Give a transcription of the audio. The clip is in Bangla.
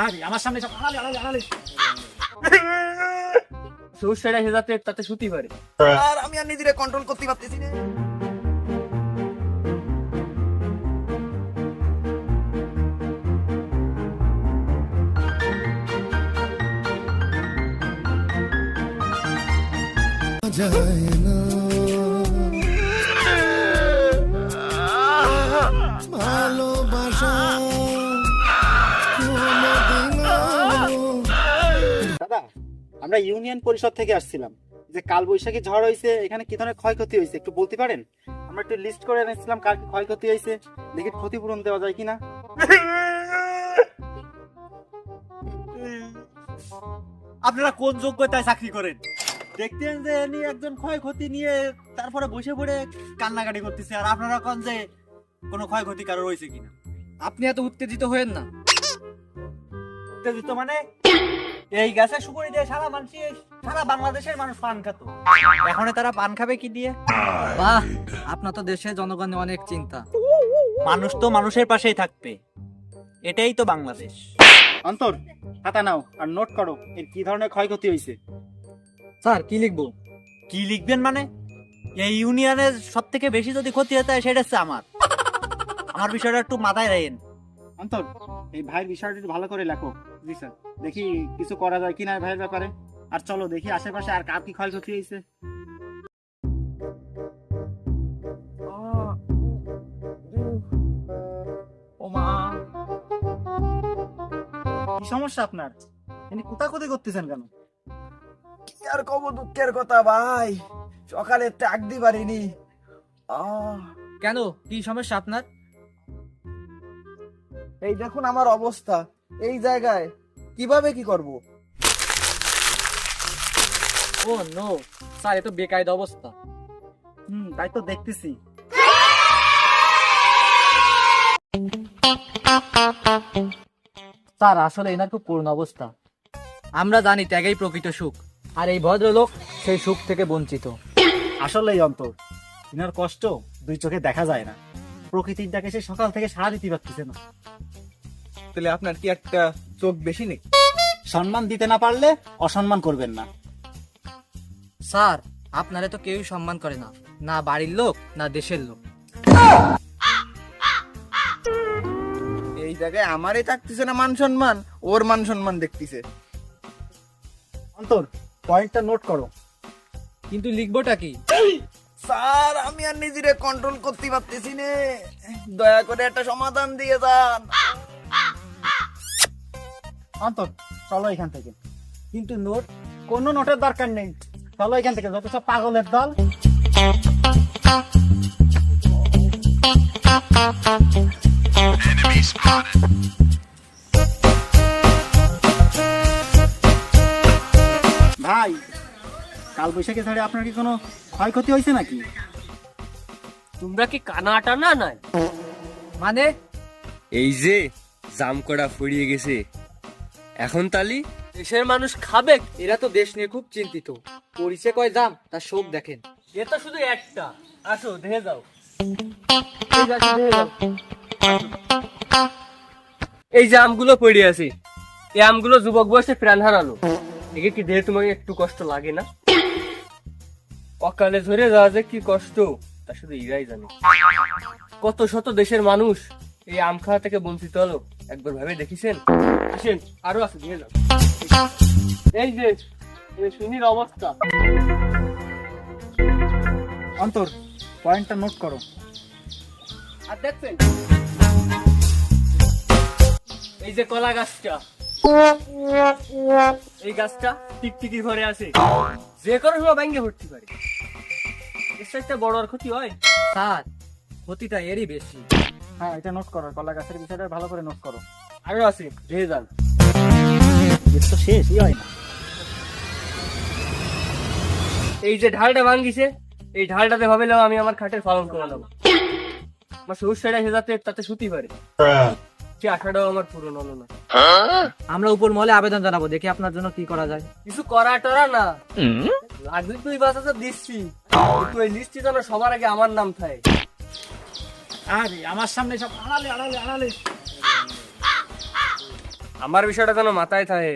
আরে আমার সামনে সব আড়ালে আড়ালে আড়ালে সমস্যাটা এসে যাতে তাতে শুতি পারে। আর আমি আর নিজেরে কন্ট্রোল করতে পারতেছি না। যায় না ভালোবাসা দাদা, আমরা ইউনিয়ন পরিষদ থেকে আসছিলাম। যে কাল বৈশাখী ঝড় হয়েছে, এখানে কি ধরনের ক্ষয়ক্ষতি হয়েছে একটু বলতে পারেন? আমরা একটু লিস্ট করে এনেছিলাম কার কি ক্ষয়ক্ষতি হয়েছে, দেখি ক্ষতিপূরণ দেওয়া যায় কিনা। আপনারা কোন যোগ্যতায় চাকরি করেন? দেখতেন যে এনি একজন ক্ষয়ক্ষতি নিয়ে তারপরে বসে পড়ে কান্নাকাটি করতেছে, আর আপনারা কোন যে কোনো ক্ষয়ক্ষতি কারো হয়েছে কিনা। আপনি এত উত্তেজিত হয়েন না। উত্তেজিত মানে এই গাছে সুপারি দিয়ে সারা মানুষ, সারা বাংলাদেশের মানুষ পান খেত, এখন তারা পান খাবে কি দিয়ে? বাহ, আপনার তো দেশের জনগণের অনেক চিন্তা। মানুষ তো মানুষের পাশেই থাকবে, এটাই তো বাংলাদেশ। অন্তর, খাতা নাও আর নোট করো এর কি ধরনের ক্ষয়ক্ষতি হয়েছে। স্যার কি লিখবো? কি লিখবেন মানে? এই ইউনিয়নের সব থেকে বেশি যদি ক্ষতি হতে হয় সেটা হচ্ছে আমার বিষয়টা একটু মাথায় রাখেন। অন্তর, এই ভাইয়ের বিষয়টা একটু ভালো করে লেখো। জি স্যার, দেখি কিছু করা যায় কিনা ভাইয়ের ব্যাপারে। আর চলো দেখি আশেপাশে আর কার কি ক্ষয়ক্ষতি হয়েছে। কি সমস্যা আপনার? এমনি কোথাকুতি করতেছেন কেন? কি আর কব দুঃখের কথা ভাই, সকালে ট্যাগ দি পারিনি। কেন, কি সমস্যা আপনার? এই দেখুন আমার অবস্থা, এই জায়গায় কিভাবে কি করব? ও নো স্যার, এ তো বেকায়দা অবস্থা। তাই তো দেখতেছি। স্যার আসলে এনার খুব করুণ অবস্থা। আমরা জানি ত্যাগেই প্রকৃত সুখ, আর এই ভদ্রলোক সেই সুখ থেকে বঞ্চিত। আসলেই অন্তর, ইনার কষ্ট দুই চোখে দেখা যায় না। প্রকৃতির ডাকে সে সকাল থেকে সারা দিতে পারতেছে না। তাহলে আপনার কি একটা চোখ বেশি নেই? সম্মান দিতে না পারলে অসম্মান করবেন না। স্যার আপনারে তো কেউই সম্মান করে না, না বাড়ির লোক না দেশের লোক। এই জায়গায় আমারই থাকতেছে না মান সম্মান, ওর মান সম্মান দেখতেছে। অন্তর, পয়েন্টটা নোট করো। কিন্তু লিখবোটা কি? স্যার আমি আর নিজেরে কন্ট্রোল করতে পারতেছি না, দয়া করে একটা সমাধান দিয়ে যান। অন্তর, চলো এখান থেকে। কিন্তু নোট, কোনো নোটের দরকার নেই। চলো এখান থেকে, যত সব পাগলের দল। ভাই, কাল বৈশাখী ঝড়ে আপনার কি কোনো ক্ষয়ক্ষতি হয়েছে নাকি? তোমরা কি কানা টানা নাই? মানে এই যে জামকড়া ফুরিয়ে গেছে, এখন তালি দেশের মানুষ খাবে? এরা তো দেশ নিয়ে খুব চিন্তিত। পরিচয় কয় দাম তার শোক দেখেন। এ তো শুধু একটা। আসো দেখে যাও। এই যে আমগুলো পড়ে আছে, এই আমগুলো যুবক বয়সে প্রাণ হারালো। একে কি দেহে তোমাকে একটু কষ্ট লাগে না? অকালে ঝরে যাওয়া যে কি কষ্ট তা শুধু ইরাই জানে। কত শত দেশের মানুষ এই আম খাওয়া থেকে বঞ্চিত হলো, একবার ভাবে দেখিছেন? আসেন, আরো আছে দিয়ে যান। এই যে শুনির অবস্থা। অন্তর, পয়েন্টটা নোট করো। আর দেখছেন এই যে কলা গাছটা, এই গাছটা টিকটিকি ঘরে আছে, যে কোনো সময় ভাঙ্গে পড়তে পারে। এর সাথে বড় আর ক্ষতি হয়? স্যার ক্ষতিটা এরই বেশি। হ্যাঁ, এটা নোট করো। কলা গাছের বিষয়টা ভালো করে নোট করো। আরো আছে, ধেয়ে যান। এর তো শেষই হয় না। এই যে ঢালটা ভাঙ্গিছে, এই ঢালটাতে ভাবিলাম আমি আমার খাটের পালন করে নেবো। আমার সমস্যাটা এসে যাতে তাতে শুতি পারে, সে আশাটাও আমার পূরণ হলো না। আমরা উপর মহলে আবেদন জানাবো, দেখি আপনার জন্য কি করা যায়। কিছু করা টরা না, লাগবে তুই বাসা তো দিচ্ছি, তুই এই লিস্টে যেন সবার আগে আমার নাম থাকে। আরে আমার সামনে সব আড়ালে আড়ালে আড়ালে আমার বিষয়টা যেন মাথায় থাকে